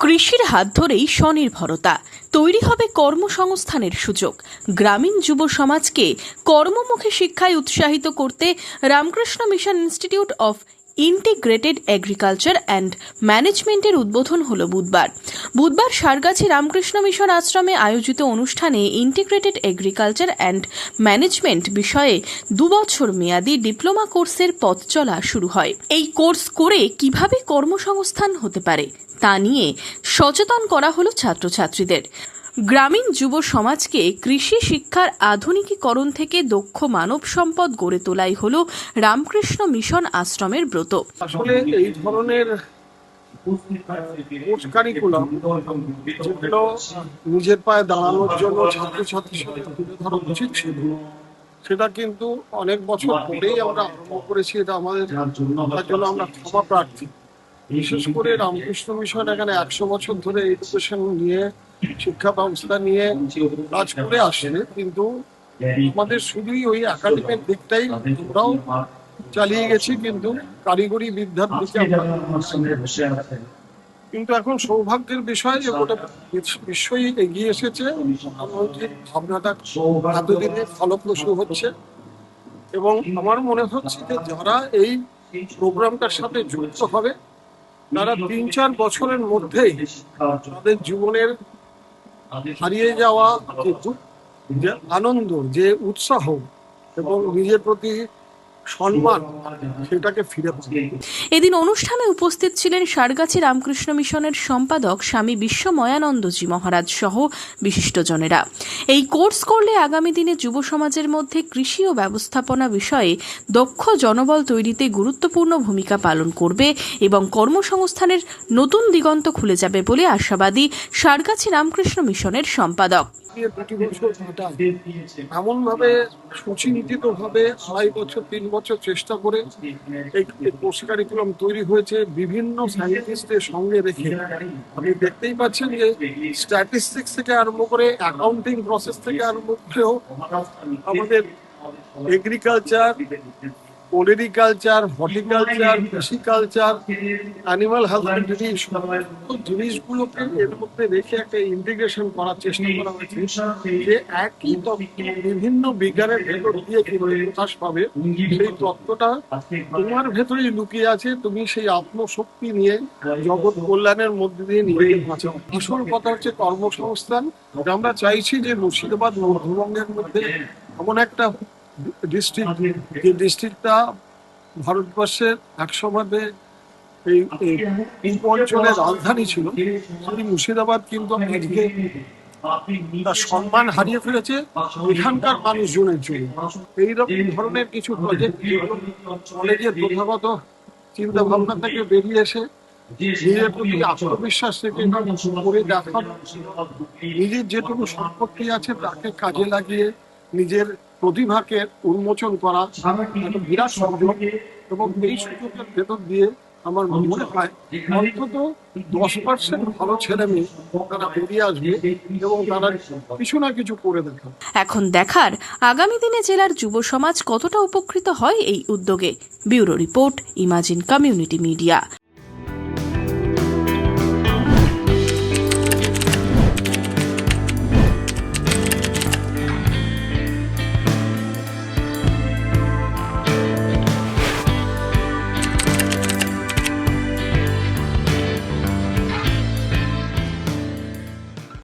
কৃষির হাত ধরেই স্বনির্ভরতা তৈরি হবে কর্মসংস্থানের সুযোগ। গ্রামীণ যুব সমাজকে কর্মমুখী শিক্ষায় উৎসাহিত করতে Ramakrishna mission institute of integrated agriculture and ম্যানেজমেন্টের উদ্বোধন হল বুধবার সারগাছি রামকৃষ্ণ মিশন আশ্রমে আয়োজিত অনুষ্ঠানে ইন্টিগ্রেটেড এগ্রিকালচার অ্যান্ড ম্যানেজমেন্ট বিষয়ে 2 বছর মেয়াদী ডিপ্লোমা কোর্সের পথ চলা শুরু হয়। এই কোর্স করে কিভাবে কর্মসংস্থান হতে পারে তা নিয়ে সচেতন করা হলো ছাত্রছাত্রীদের। গ্রামীণ যুব সমাজকে কৃষি শিক্ষার আধুনিকীকরণ থেকে দক্ষ মানব সম্পদ গড়ে তোলাই হল রামকৃষ্ণ মিশন আশ্রমের ব্রত। আসলে এই ধরনের কোর্স কারিকুলাম যেগুলো নিজের পায়ে দাঁড়ানোর জন্য ছাত্রছাত্রীর সাথে তুলে ধরা উচিত ছিল, সেটা কিন্তু অনেক বছর পরেই আমরা আরম্ভ করেছি। এটা আমাদের তার জন্য আমরা ক্ষমা প্রার্থী। বিশেষ করে রামকৃষ্ণ মিশন এখানে 100 বছর ধরে এডুকেশন নিয়ে, শিক্ষা ব্যবস্থা নিয়ে কাজ করে আসে, কিন্তু আমাদের শুধুই ওই একাডেমিক দিকটাই আমরাও চালিয়ে গেছি, কিন্তু কারিগরি বিদ্যার দিকে আমরা কিন্তু এখন সৌভাগ্যের বিষয় যে গোটা বিশ্বই এগিয়ে এসেছে। প্রধানমন্ত্রীর ভাবনাটা এতদিনে ফলপ্রসূ হচ্ছে এবং আমার মনে হচ্ছে যে যারা এই প্রোগ্রামটার সাথে যুক্ত হবে তারা 3-4 বছরের মধ্যেই তাদের জীবনের হারিয়ে যাওয়া যে আনন্দ, যে উৎসাহ এবং নিজের প্রতি সম্মান, সেটাকে ফিরে পাবে। এদিন অনুষ্ঠানে উপস্থিত ছিলেন সারগাছি রামকৃষ্ণ মিশনের সম্পাদক স্বামী বিশ্বময়ানন্দজি মহারাজ সহ বিশিষ্টজনেরা। এই কোর্স করলে আগামী দিনে যুব সমাজের মধ্যে কৃষি ও ব্যবস্থাপনা বিষয়ে দক্ষ জনবল তৈরিতে গুরুত্বপূর্ণ ভূমিকা পালন করবে এবং কর্মসংস্থানের নতুন দিগন্ত খুলে যাবে বলে আশাবাদী সারগাছি রামকৃষ্ণ মিশনের সম্পাদক। এমন ভাবে সুচিন্তিত ভাবে 2.5 বছর 3 বছর চেষ্টা করে এই কোর্স কারিকুলাম তৈরি হয়েছে বিভিন্ন সায়েন্টিস্টের সঙ্গে রেখে। আপনি দেখতেই পাচ্ছেন যে স্ট্যাটিস্টিক্স থেকে আরম্ভ করে অ্যাকাউন্টিং প্রসেস থেকে আরম্ভ করেও আমাদের এগ্রিকালচার, ওলেরিকালচার, হর্টিকালচার, কৃষিকালচার, অ্যানিমাল হাজবেন্ডারি জিনিসগুলোকে এর মধ্যে রেখে একটা ইন্টিগ্রেশন করার চেষ্টা করা হয়েছে, যে একই তত্ত্ব বিভিন্ন বিজ্ঞানের ভেতর দিয়ে কিভাবে প্রকাশ পাবে। সেই তত্ত্বটা তোমার ভেতরেই লুকিয়ে আছে। তুমি সেই আত্মশক্তি নিয়ে জগৎ কল্যাণের মধ্যে দিয়ে নিজেকে বাঁচাও। আসল কথা হচ্ছে কর্মসংস্থান। আমরা চাইছি যে মুর্শিদাবাদ মধ্যবঙ্গের মধ্যে এমন একটা ডিস্ট্রিক্ট, যে ডিস্ট্রিক্টটা ভারতবর্ষের একসময় এই অঞ্চলের রাজধানী ছিল, সেই মুর্শিদাবাদ কিন্তু আজকে তার সম্মান হারিয়ে ফেলেছে এখানকার মানুষজনের জন্য। এইরকম ধরনের কিছু প্রজেক্ট কলেজের প্রথাগত চিন্তা ভাবনা থেকে বেরিয়ে এসে নিজের প্রতি আত্মবিশ্বাস থেকে করে দেখানো, নিজের যেটুকু সম্পত্তি আছে তাকে কাজে লাগিয়ে নিজের প্রতিভাকে উন্মোচন করা একটা বিরাট সুযোগ। এবং এই সুযোগের ভেতর দিয়ে আমার মনে হয় অন্তত 10% ভালো ছেলে মেয়ে তারা বেরিয়ে আসবে এবং তারা কিছু না কিছু করে দেখাবে। এখন দেখার আগামী দিনে জেলার যুব সমাজ কতটা উপকৃত হয় এই উদ্যোগে। Bureau report, imagine community media.